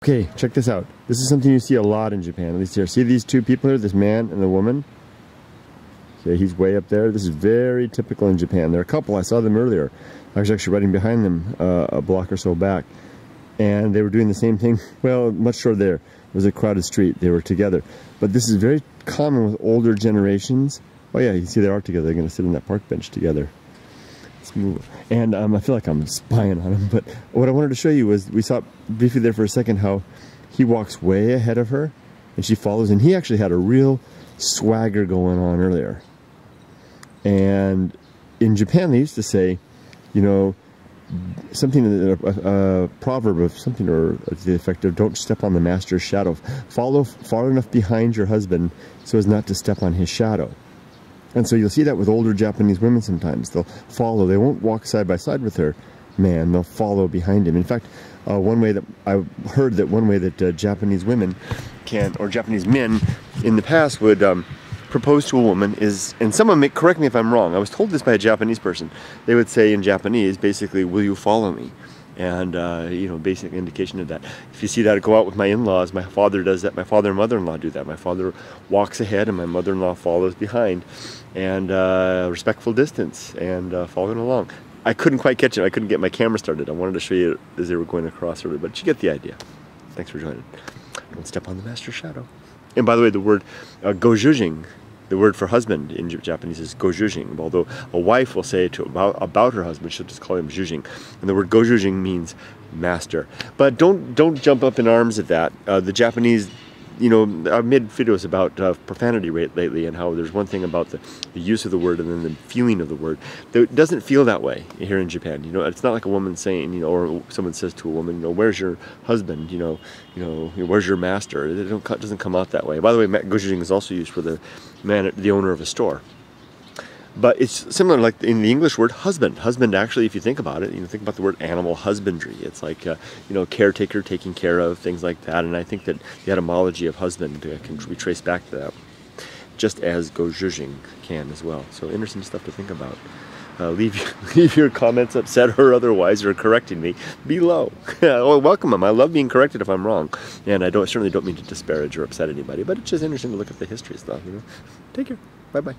Okay, check this out. This is something you see a lot in Japan, at least here. See these two people here, this man and the woman? Okay, he's way up there. This is very typical in Japan. They're a couple. I saw them earlier. I was actually riding behind them a block or so back. And they were doing the same thing. Well, much shorter there. It was a crowded street. They were together. But this is very common with older generations. Oh yeah, you see they are together. They're going to sit on that park bench together. Let's move. And I feel like I'm spying on him. But what I wanted to show you was, we saw briefly there for a second how he walks way ahead of her. And she follows. And he actually had a real swagger going on earlier. And in Japan, they used to say, you know, something, a proverb of something or to the effect of, don't step on the master's shadow. Follow far enough behind your husband so as not to step on his shadow. And so you'll see that with older Japanese women sometimes. They'll follow. They won't walk side by side with their man. They'll follow behind him. In fact, one way that I've heard that Japanese women can, or Japanese men in the past would propose to a woman is, and someone may correct me if I'm wrong, I was told this by a Japanese person. They would say in Japanese, basically, will you follow me? And, you know, basic indication of that. If you see that, I go out with my in-laws, my father does that, my father and mother-in-law do that. My father walks ahead and my mother-in-law follows behind. And respectful distance and following along. I couldn't quite catch it. I couldn't get my camera started. I wanted to show you as they were going across earlier, but you get the idea. Thanks for joining. Don't step on the master's shadow. And by the way, the word gojujing, the word for husband in Japanese is gojujing. Although a wife will say about her husband, she'll just call him jujing. And the word gojujing means master. But don't jump up in arms at that. The Japanese, you know, I've made videos about profanity rate lately and how there's one thing about the use of the word and then the feeling of the word. It doesn't feel that way here in Japan. You know, it's not like a woman saying, you know, or someone says to a woman, you know, where's your husband? You know, where's your master? It doesn't come out that way. By the way, gojujing is also used for the man, the owner of a store. But it's similar, like in the English word husband. Husband, actually, if you think about it, you know, think about the word animal husbandry. It's like, you know, caretaker, taking care of, things like that. And I think that the etymology of husband can be traced back to that, just as gojujing can as well. So interesting stuff to think about. Leave your comments, upset or otherwise, or correcting me below. Well, welcome them. I love being corrected if I'm wrong, and I certainly don't mean to disparage or upset anybody. But it's just interesting to look at the history stuff. You know, take care. Bye bye.